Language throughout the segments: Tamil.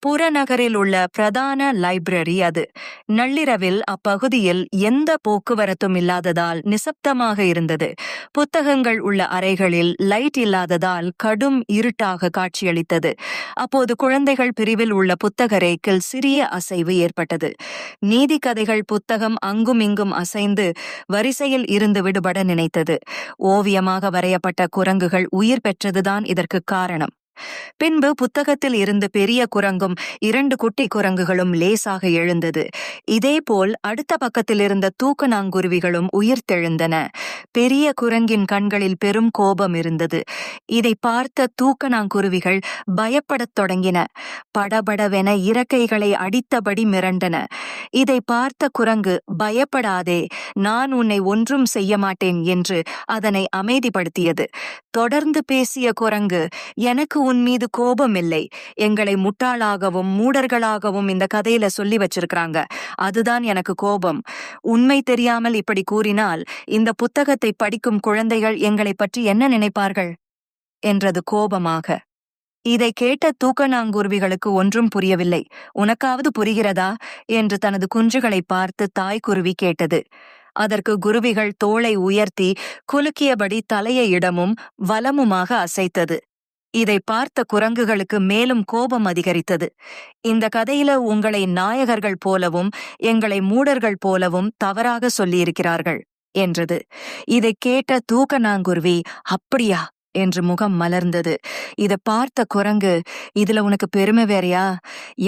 புறநகரில் உள்ள பிரதான லைப்ரரி அது. நள்ளிரவில் அப்பகுதியில் எந்த போக்குவரத்தும் இல்லாததால் நிசப்தமாக இருந்தது. புத்தகங்கள் உள்ள அறைகளில் லைட் இல்லாததால் கடும் இருட்டாக காட்சியளித்தது. அப்போது குழந்தைகள் பிரிவில் உள்ள புத்தக ரேக்கில் சிறிய அசைவு ஏற்பட்டது. நீதி கதைகள் புத்தகம் அங்கும் இங்கும் அசைந்து வரிசையில் இருந்து விடுபட நினைத்தது. ஓவியமாக வரையப்பட்ட குரங்குகள் உயிர் பெற்றதுதான் இதற்கு காரணம். பின்பு புத்தகத்தில் இருந்து பெரிய குரங்கும் 2 குட்டி குரங்குகளும் லேசாக எழுந்தது. இதேபோல் அடுத்த பக்கத்தில் இருந்த தூக்கணாங்குருவிகளும் உயிர்த்தெழுந்தன. பெரிய குரங்கின் கண்களில் பெரும் கோபம் இருந்தது. இதை பார்த்த தூக்கணாங்குருவிகள் பயப்படத் தொடங்கின. படபடவென இறக்கைகளை அடித்தபடி மிரண்டன. இதை பார்த்த குரங்கு, பயப்படாதே, நான் உன்னை ஒன்றும் செய்ய மாட்டேன் என்று அதனை அமைதிப்படுத்தியது. தொடர்ந்து பேசிய குரங்கு, எனக்கு உன் மீது கோபம் இல்லை. எங்களை முட்டாளாகவும் மூடர்களாகவும் இந்த கதையில சொல்லி வச்சிருக்கிறாங்க. அதுதான் எனக்கு கோபம். உண்மை தெரியாமல் இப்படி கூறினால் இந்த புத்தகத்தை படிக்கும் குழந்தைகள் எங்களை பற்றி என்ன நினைப்பார்கள் என்றது கோபமாக. இதை கேட்ட தூக்கணாங்குருவிகளுக்கு ஒன்றும் புரியவில்லை. உனக்காவது புரிகிறதா என்று தனது குஞ்சுகளை பார்த்து தாய்க்குருவி கேட்டது. அதற்கு குருவிகள் தோளை உயர்த்தி குலுக்கியபடி தலையை இடமும் வலமுமாக அசைத்தது. இதை பார்த்த குரங்குகளுக்கு மேலும் கோபம் அதிகரித்தது. இந்த கதையில உங்களை நாயகர்கள் போலவும் எங்களை மூடர்கள் போலவும் தவறாக சொல்லியிருக்கிறார்கள் என்றது. இதை கேட்ட தூக்கணாங்குருவி, அப்படியா என்று முகம் மலர்ந்தது. இதை பார்த்த குரங்கு, இதுல உனக்கு பெருமை வேறையா?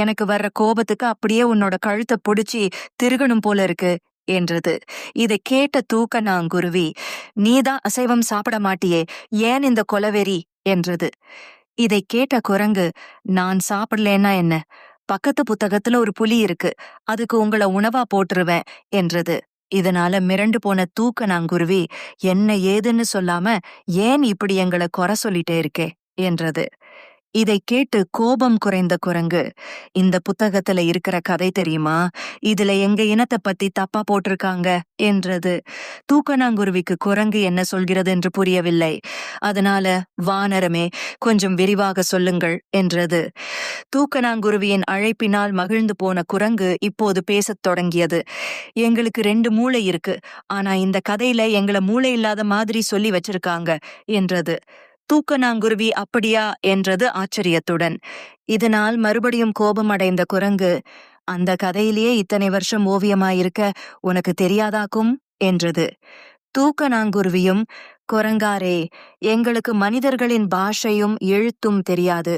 எனக்கு வர்ற கோபத்துக்கு அப்படியே உன்னோட கழுத்தை பிடிச்சி திருகணும் போல இருக்கு என்றது. இதை கேட்ட தூக்கணாங்குருவி, நீதான் அசைவம் சாப்பிட மாட்டியே, ஏன் இந்த கொலவெறி என்றது. இதை கேட்ட குரங்கு, நான் சாப்பிடலன்னா என்ன, பக்கத்து புத்தகத்துல ஒரு புலி இருக்கு, அதுக்கு உங்களை உணவா போட்டுருவேன் என்றது. இதனால மிரண்டு போன தூக்கணாங்குருவி, என்ன ஏதுன்னு சொல்லாம ஏன் இப்படி எங்களை குறை சொல்லிட்டே இருக்கே என்றது. இதை கேட்டு கோபம் குறைந்த குரங்கு, இந்த புத்தகத்துல இருக்கிற கதை தெரியுமா, இதுல எங்க இனத்தை பத்தி தப்பா போட்டிருக்காங்க என்றது. தூக்கணாங்குருவிக்கு குரங்கு என்ன சொல்கிறது என்று புரியவில்லை. அதனால, வானரமே, கொஞ்சம் விரிவாக சொல்லுங்கள் என்றது. தூக்கணாங்குருவியின் அழைப்பினால் மகிழ்ந்து போன குரங்கு இப்போது பேசத் தொடங்கியது. எங்களுக்கு 2 மூளை இருக்கு, ஆனா இந்த கதையில எங்களை மூளை இல்லாத மாதிரி சொல்லி வச்சிருக்காங்க என்றது. தூக்கணாங்குருவி, அப்படியா என்றது ஆச்சரியத்துடன். இதனால் மறுபடியும் கோபம் அடைந்த குரங்கு, அந்த கதையிலேயே இத்தனை வருஷம் ஓவியமாயிருக்க உனக்கு தெரியாதாக்கும் என்றது. தூக்கணாங்குருவியும், குரங்காரே, எங்களுக்கு மனிதர்களின் பாஷையும் எழுத்தும் தெரியாது.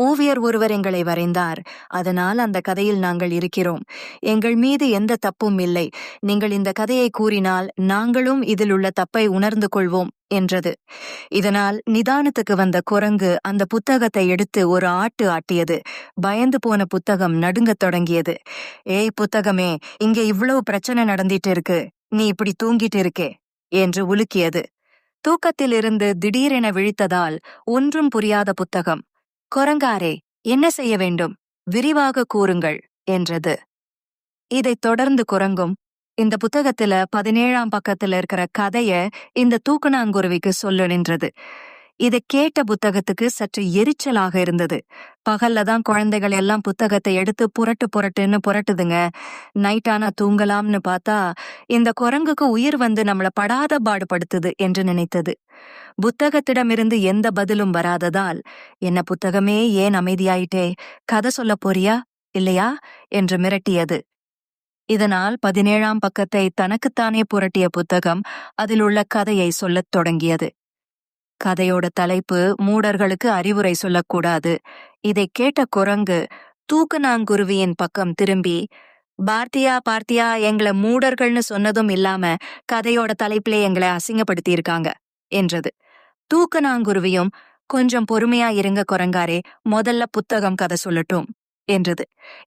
ஓவியர் ஒருவர் எங்களை வரைந்தார், அதனால் அந்த கதையில் நாங்கள் இருக்கிறோம். எங்கள் மீது எந்த தப்பும் இல்லை. நீங்கள் இந்த கதையை கூறினால் நாங்களும் இதில் உள்ள தப்பை உணர்ந்து கொள்வோம் என்றது. இதனால் நிதானத்துக்கு வந்த குரங்கு அந்த புத்தகத்தை எடுத்து ஒரு ஆட்டு ஆட்டியது. பயந்து போன புத்தகம் நடுங்கத் தொடங்கியது. ஏய் புத்தகமே, இங்க இவ்வளவு பிரச்சனை நடந்திட்டு இருக்கு, நீ இப்படி தூங்கிட்டு இருக்கே என்று உலுக்கியது. தூக்கத்திலிருந்து திடீரென விழித்ததால் ஒன்றும் புரியாத புத்தகம், குரங்காரே, என்ன செய்ய வேண்டும், விரிவாக கூறுங்கள் என்றது. இதைத் தொடர்ந்து குரங்கும், இந்த புத்தகத்துல 17ஆம் பக்கத்துல இருக்கிற கதைய இந்த தூக்கணாங்குருவிக்கு சொல்ல நின்றது. இதை கேட்ட புத்தகத்துக்கு சற்று எரிச்சலாக இருந்தது. பகல்ல தான் குழந்தைகள் எல்லாம் புத்தகத்தை எடுத்து புரட்டுன்னு புரட்டுதுங்க, நைட்டானா தூங்கலாம்னு பார்த்தா இந்த குரங்குக்கு உயிர் வந்து நம்மள படாத பாடுபடுத்துது என்று நினைத்தது. புத்தகத்திடமிருந்து எந்த பதிலும் வராததால், என்ன புத்தகமே, ஏன் அமைதியாயிட்டே, கதை சொல்ல போறியா இல்லையா என்று மிரட்டியது. இதனால் 17ஆம் பக்கத்தை தனக்குத்தானே புரட்டிய புத்தகம் அதில் உள்ள கதையை சொல்லத் தொடங்கியது. கதையோட தலைப்பு, மூடர்களுக்கு அறிவுரை சொல்லக்கூடாது. இதை கேட்ட குரங்கு தூக்கணாங்குருவியின் பக்கம் திரும்பி, பார்த்தியா, எங்களை மூடர்கள்னு சொன்னதும் இல்லாம கதையோட தலைப்பிலே எங்களை அசிங்கப்படுத்தி இருக்காங்க என்றது. தூக்கணாங்குருவியும், கொஞ்சம் பொறுமையா இருங்க குரங்காரே, முதல்ல புத்தகம் கதை சொல்லட்டும் என்றது.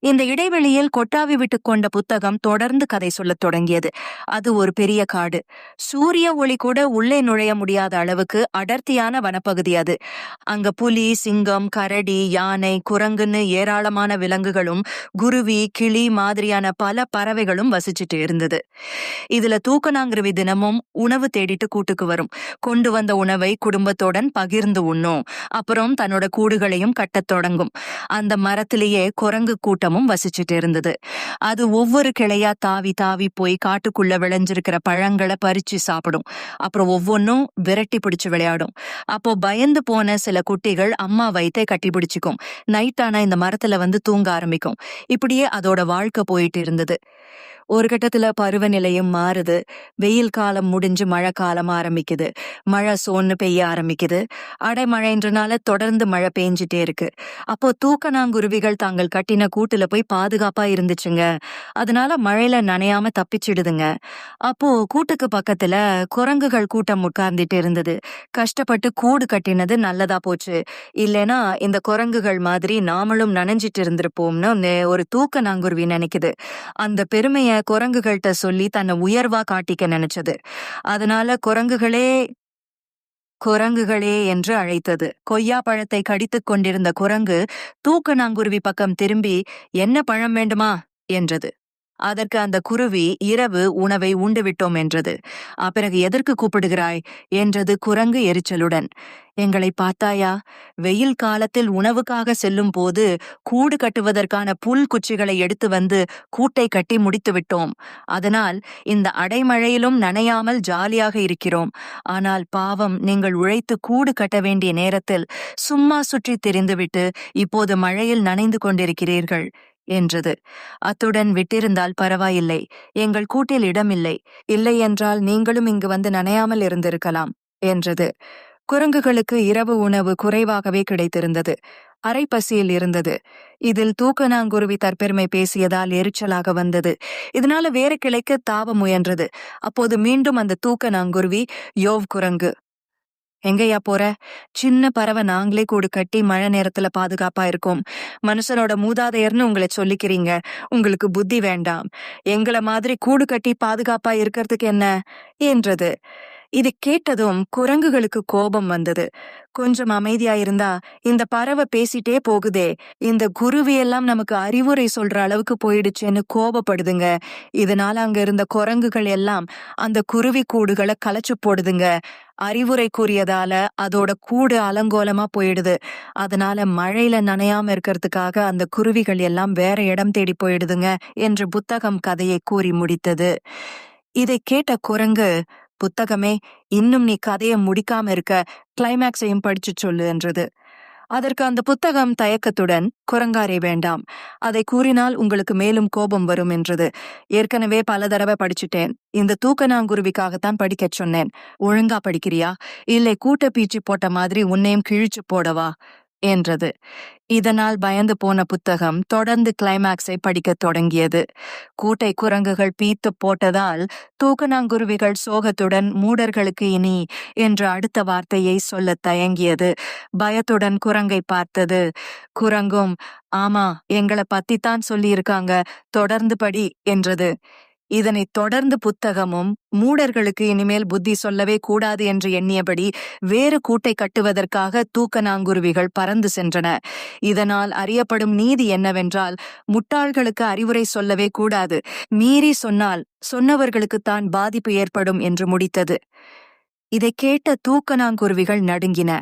இந்த இடைவெளியில் கொட்டாவி விட்டு கொண்ட புத்தகம் தொடர்ந்து கதை சொல்லத் தொடங்கியது. அது ஒரு பெரிய காடு. சூரிய ஒளி கூட உள்ளே நுழைய முடியாத அளவுக்கு அடர்த்தியான வனப்பகுதி அது. அங்க புலி, சிங்கம், கரடி, யானை, குரங்குன்னு ஏராளமான விலங்குகளும் குருவி, கிளி மாதிரியான பல பறவைகளும் வசிச்சுட்டு இருந்தது. இதுல தூக்கணாங்குருவி தினமும் உணவு தேடிட்டு கூட்டுக்கு வரும். கொண்டு வந்த உணவை குடும்பத்துடன் பகிர்ந்து உண்ணும். அப்புறம் தன்னோட கூடுகளையும் கட்டத் தொடங்கும். அந்த மரத்திலேயே குரங்கு கூட்டமும் வசிச்சுட்டு இருந்தது. அது ஒவ்வொரு கிளையா தாவி தாவி போய் காட்டுக்குள்ள விளைஞ்சிருக்கிற பழங்களை பறிச்சு சாப்பிடும். அப்புறம் ஒவ்வொன்னும் விரட்டி பிடிச்சு விளையாடும். அப்போ பயந்து போன சில குட்டிகள் அம்மா வயித்தை கட்டி பிடிச்சுக்கும். நைட் ஆனா இந்த மரத்துல வந்து தூங்க ஆரம்பிக்கும். இப்படியே அதோட வாழ்க்கை போயிட்டு இருந்தது. ஒரு கட்டத்துல பருவநிலையும் மாறுது. வெயில் காலம் முடிஞ்சு மழை காலம் ஆரம்பிக்குது. மழை சோன்னு பெய்ய ஆரம்பிக்குது. அடைமழைன்றனால தொடர்ந்து மழை பெஞ்சிட்டே இருக்கு. அப்போ தூக்கணாங்குருவிகள் தாங்கள் கட்டின கூட்டுல போய் பாதுகாப்பா இருந்துச்சுங்க. அதனால மழையில நனையாம தப்பிச்சிடுதுங்க. அப்போ கூட்டுக்கு பக்கத்துல குரங்குகள் கூட்டம் உட்கார்ந்துட்டு இருந்தது. கஷ்டப்பட்டு கூடு கட்டினது நல்லதா போச்சு. இல்லைன்னா இந்த குரங்குகள் மாதிரி நாமளும் நனைஞ்சிட்டு இருந்திருப்போம்னு ஒரு தூக்கணாங்குருவி நினைக்குது. அந்த பெருமைய குரங்குகள்கிட்ட சொல்லி தன்னை உயர்வா காட்டிக்க நினைச்சது. அதனால குரங்குகளே என்று அழைத்தது. கொய்யா பழத்தை கடித்துக் கொண்டிருந்த குரங்கு தூக்கணாங்குருவி பக்கம் திரும்பி, என்ன பழம் வேண்டுமா என்றது. அதற்கு அந்த குருவி, இரவு உணவை உண்டு விட்டோம் என்றது. பிறகு எதற்கு கூப்பிடுகிறாய் என்றது குரங்கு எரிச்சலுடன். எங்களை பார்த்தாயா? வெயில் காலத்தில் உணவுக்காக செல்லும் போது கூடு கட்டுவதற்கான புல் குச்சிகளை எடுத்து வந்து கூட்டை கட்டி முடித்து விட்டோம். அதனால் இந்த அடைமழையிலும் நனையாமல் ஜாலியாக இருக்கிறோம். ஆனால் பாவம், நீங்கள் உழைத்து கூடு கட்ட வேண்டிய நேரத்தில் சும்மா சுற்றி திரிந்துவிட்டு இப்போது மழையில் நனைந்து கொண்டிருக்கிறீர்கள் என்றது. அத்துடன் விட்டிருந்தால் பரவாயில்லை, எங்கள் கூட்டில் இடமில்லை. இல்லை என்றால் நீங்களும் இங்கு வந்து நனையாமல் இருந்திருக்கலாம் என்றது. குரங்குகளுக்கு இரவு உணவு குறைவாகவே கிடைத்திருந்தது. அரை பசியில் இருந்தது. இதில் தூக்கணாங்குருவி தற்பெருமை பேசியதால் எரிச்சலாக வந்தது. இதனால வேற கிளைக்கு தாவ முயன்றது. அப்போது மீண்டும் அந்த தூக்கணாங்குருவி, யோவ் குரங்கு, எங்கயா போற? சின்ன பறவை நாங்களே கூடு கட்டி மழை நேரத்துல பாதுகாப்பா இருக்கோம். மனுஷனோட மூதாதையர்னு உங்களை சொல்லிக்கிறீங்க. உங்களுக்கு புத்தி வேண்டாம். எங்களை மாதிரி கூடு கட்டி பாதுகாப்பா இருக்கிறதுக்கு என்ன என்றது. இதை கேட்டதும் குரங்குகளுக்கு கோபம் வந்தது. கொஞ்சம் அமைதியாயிருந்தா, இந்த பறவை பேசிட்டே போகுதே, இந்த குருவி எல்லாம் நமக்கு அறிவுரை சொல்ற அளவுக்கு போயிடுச்சேன்னு கோபப்படுதுங்க. இதனால அங்க இருந்த குரங்குகள் எல்லாம் அந்த குருவி கூடுகளை கலைச்சு போடுதுங்க. அறிவுரை கூறியதால அதோட கூடு அலங்கோலமா போயிடுது. அதனால மழையில நனையாம இருக்கிறதுக்காக அந்த குருவிகள் எல்லாம் வேற இடம் தேடி போயிடுதுங்க என்று புத்தகம் கதையை கூறி முடித்தது. இதை கேட்ட குரங்கு, புத்தகமே, இன்னும் நீ கதையை முடிக்காம இருக்க, கிளைமேக்ஸையும் படிச்சு சொல்லு என்றது. அதற்கு அந்த புத்தகம் தயக்கத்துடன், குரங்காரே வேண்டாம், அதை கூறினால் உங்களுக்கு மேலும் கோபம் வரும் என்றது. ஏற்கனவே பல தடவை படிச்சுட்டேன். இந்த தூக்கணாங்குருவிக்காகத்தான் படிக்கச் சொன்னேன். ஒழுங்கா படிக்கிறியா, இல்லை கூட்ட பீச்சி போட்ட மாதிரி உன்னையும் கிழிச்சு போடவா என்றது. இதனால் பயந்து போன புத்தகம் தொடர்ந்து கிளைமேக்ஸை படிக்கத் தொடங்கியது. கூட்டை குரங்குகள் பீத்து போட்டதால் தூக்கணாங்குருவிகள் சோகத்துடன் மூடர்களுக்கு இனி என்ற அடுத்த வார்த்தையை சொல்ல தயங்கியது. பயத்துடன் குரங்கை பார்த்தது. குரங்கும், ஆமா, எங்களை பத்தித்தான் சொல்லியிருக்காங்க, தொடர்ந்து படி என்றது. இதனை தொடர்ந்து புத்தகமும் மூடர்களுக்கு இனிமேல் புத்தி சொல்லவே கூடாது என்று எண்ணியபடி வேறு கூட்டை கட்டுவதற்காக தூக்கணாங்குருவிகள் பறந்து சென்றன. இதனால் அறியப்படும் நீதி என்னவென்றால், முட்டாள்களுக்கு அறிவுரை சொல்லவே கூடாது. மீறி சொன்னால் சொன்னவர்களுக்குத்தான் பாதிப்பு ஏற்படும் என்று முடித்தது. இதை கேட்ட தூக்கணாங்குருவிகள் நடுங்கின.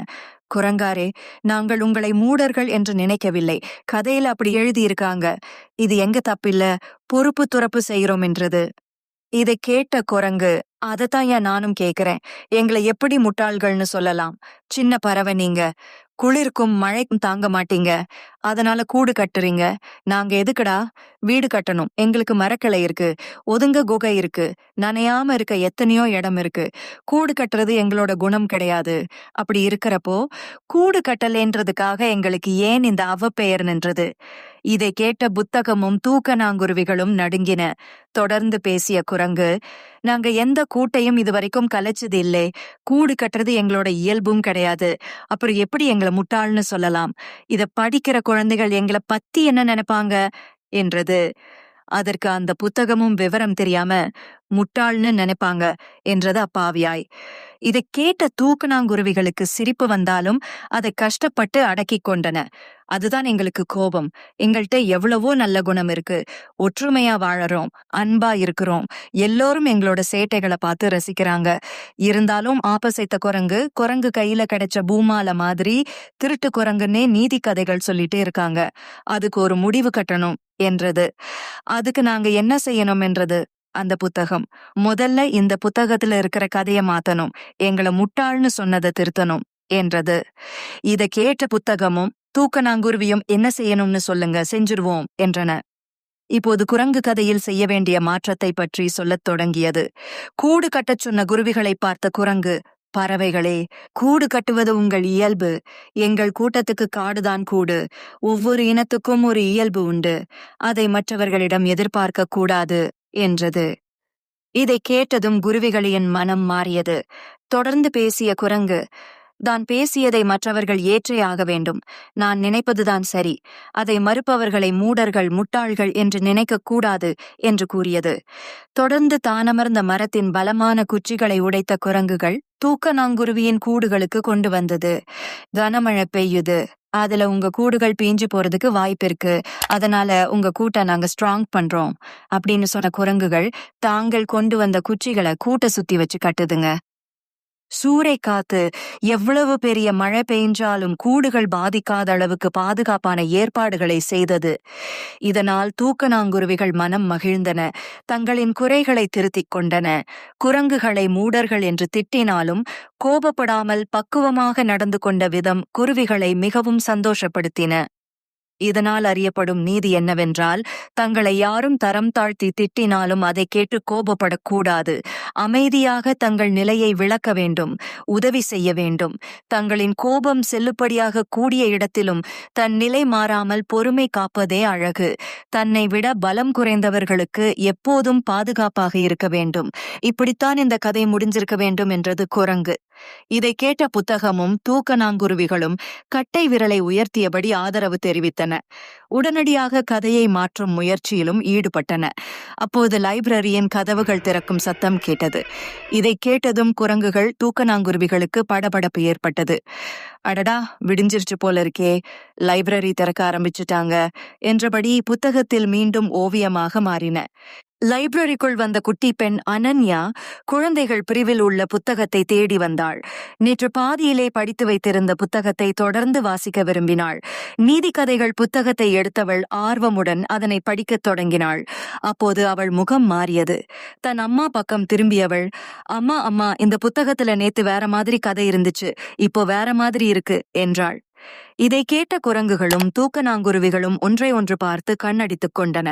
குரங்காரே, நாங்கள் உங்களை மூடர்கள் என்று நினைக்கவில்லை. கதையில அப்படி எழுதியிருக்காங்க. இது எங்க தப்பில்ல, பொறுப்பு துறப்பு செய்கிறோம் என்றது. இதை கேட்ட குரங்கு, அதத்தான் ஏன் நானும் கேக்குறேன். எங்களை எப்படி முட்டாள்கள்னு சொல்லலாம்? சின்ன பறவை நீங்க, குளிர்க்கும் மழைக்கும் தாங்க மாட்டீங்க. அதனால கூடு கட்டுறீங்க. நாங்க எதுக்குடா வீடு கட்டணும்? எங்களுக்கு மரக்கிளை இருக்கு, ஒதுங்க குகை இருக்கு, நனையாம இருக்க எத்தனையோ இடம் இருக்கு. கூடு கட்டுறது எங்களோட குணம் கிடையாது. அப்படி இருக்கிறப்போ கூடு கட்டலேன்றதுக்காக எங்களுக்கு ஏன் இந்த அவப்பெயர் நின்றது? இதை கேட்ட புத்தகமும் தூக்கணாங்குருவிகளும் நடுங்கின. தொடர்ந்து பேசிய குரங்கு, நாங்க எந்த கூட்டையும் இதுவரைக்கும் கலைச்சது இல்லை. கூடு கட்டுறது எங்களோட இயல்பும் கிடையாது. அப்புறம் எப்படி எங்களை முட்டாள்னு சொல்லலாம்? இத படிக்கிற குழந்தைகள் எங்களை பத்தி என்ன நினைப்பாங்க என்றது. அதற்கு அந்த புத்தகமும் விவரம் தெரியாம, முட்டாள்னு நினைப்பாங்க என்றது அப்பாவியாய். இதை கேட்ட தூக்கணாங்குருவிகளுக்கு சிரிப்பு வந்தாலும் அதை கஷ்டப்பட்டு அடக்கிக் கொண்டன. அதுதான் எங்களுக்கு கோபம். எங்கள்ட்ட எவ்வளவோ நல்ல குணம் இருக்கு. ஒற்றுமையா வாழறோம், அன்பா இருக்கிறோம். எல்லோரும் எங்களோட சேட்டைகள பார்த்து ரசிக்கிறாங்க. இருந்தாலும் ஆப்பசைத்த குரங்கு, குரங்கு கையில கிடைச்ச பூமால மாதிரி திருட்டு குரங்குன்னே நீதி கதைகள் சொல்லிட்டே இருக்காங்க. அதுக்கு ஒரு முடிவு கட்டணும் என்றது. அதுக்கு நாங்க என்ன செய்யணும் என்றது அந்த புத்தகம். முதல்ல இந்த புத்தகத்துல இருக்கிற கதைய மாத்தணும். எங்கள முட்டாள்னு சொன்னதை திருத்தணும் என்றது. இத கேட்ட புத்தகமும் தூக்கணாங்குருவியும் என்ன செய்யணும்னு சொல்லுங்க, செஞ்சிருவோம் என்றன. இப்போது குரங்கு கதையில் செய்ய வேண்டிய மாற்றத்தை பற்றி சொல்லத் தொடங்கியது. கூடு கட்டச் சொன்ன குருவிகளை பார்த்த குரங்கு, பறவைகளே, கூடு கட்டுவது உங்கள் இயல்பு. எங்கள் கூட்டத்துக்கு காடுதான் கூடு. ஒவ்வொரு இனத்துக்கும் ஒரு இயல்பு உண்டு. அதை மற்றவர்களிடம் எதிர்பார்க்க கூடாது என்றது. இதை கேட்டதும் குருவிகளின் மனம் மாறியது. தொடர்ந்து பேசிய குரங்கு, தான் பேசியதை மற்றவர்கள் ஏற்றே ஆக வேண்டும். நான் நினைப்பதுதான் சரி. அதை மறுப்பவர்களை மூடர்கள், முட்டாள்கள் என்று நினைக்கக் கூடாது என்று கூறியது. தொடர்ந்து தானமர்ந்த மரத்தின் பலமான குச்சிகளை உடைத்த குரங்குகள் தூக்கணாங்குருவியின் கூடுகளுக்கு கொண்டு வந்தது. கனமழை பெய்யுது. அதுல உங்க கூடுகள் பீஞ்சு போறதுக்கு வாய்ப்பு இருக்கு. அதனால உங்க கூட்டை நாங்க ஸ்ட்ராங் பண்றோம் அப்படின்னு சொன்ன குரங்குகள் தாங்கள் கொண்டு வந்த குச்சிகளை கூட்டை சுத்தி வச்சு கட்டுதுங்க. சூறை காத்து எவ்வளவு பெரிய மழை பெய்ஞ்சாலும் கூடுகள் பாதிக்காத அளவுக்கு பாதுகாப்பான ஏற்பாடுகளை செய்தது. இதனால் தூக்கணாங்குருவிகள் மனம் மகிழ்ந்தன. தங்களின் குறைகளை திருத்திக் கொண்டன. குரங்குகளை மூடர்கள் என்று திட்டினாலும் கோபப்படாமல் பக்குவமாக நடந்து கொண்ட விதம் குருவிகளை மிகவும் சந்தோஷப்படுத்தின. இதனால் அறியப்படும் நீதி என்னவென்றால், தங்களை யாரும் தரம் தாழ்த்தி திட்டினாலும் அதை கேட்டு கோபப்படக்கூடாது. அமைதியாக தங்கள் நிலையை விளக்க வேண்டும், உதவி செய்ய வேண்டும். தங்களின் கோபம் செல்லுபடியாக கூடிய இடத்திலும் தன் நிலை மாறாமல் பொறுமை காப்பதே அழகு. தன்னை விட பலம் குறைந்தவர்களுக்கு எப்போதும் பாதுகாப்பாக இருக்க வேண்டும். இப்படித்தான் இந்த கதை முடிஞ்சிருக்க வேண்டும் என்றது குரங்கு. இதை கேட்ட புத்தகமும் தூக்கணாங்குருவிகளும் கட்டை விரலை உயர்த்தியபடி ஆதரவு தெரிவித்தன. உடனடியாக கதையை மாற்றும் முயற்சியிலும் ஈடுபட்டன. அப்போது லைப்ரரியின் கதவுகள் திறக்கும் சத்தம் கேட்டது. இதை கேட்டதும் குரங்குகள், தூக்கணாங்குருவிகளுக்கு படபடப்பு ஏற்பட்டது. அடடா, விடிஞ்சிருச்சு போல இருக்கே, லைப்ரரி திறக்க ஆரம்பிச்சுட்டாங்க என்றபடி புத்தகத்தில் மீண்டும் ஓவியமாக மாறின. லைப்ரரிக்குள் வந்த குட்டி பெண் அனன்யா குழந்தைகள் பிரிவில் உள்ள புத்தகத்தை தேடி வந்தாள். நேற்று பாதியிலே படித்து வைத்திருந்த புத்தகத்தை தொடர்ந்து வாசிக்க விரும்பினாள். நீதி கதைகள் புத்தகத்தை எடுத்தவள் ஆர்வமுடன் அதனை படிக்கத் தொடங்கினாள். அப்போது அவள் முகம் மாறியது. தன் அம்மா பக்கம் திரும்பியவள், அம்மா அம்மா, இந்த புத்தகத்துல நேத்து வேற மாதிரி கதை இருந்துச்சு, இப்போ வேற மாதிரி இருக்கு என்றாள். இதை கேட்ட குரங்குகளும் தூக்கணாங்குருவிகளும் ஒன்றை ஒன்று பார்த்து கண்ணடித்துக் கொண்டன.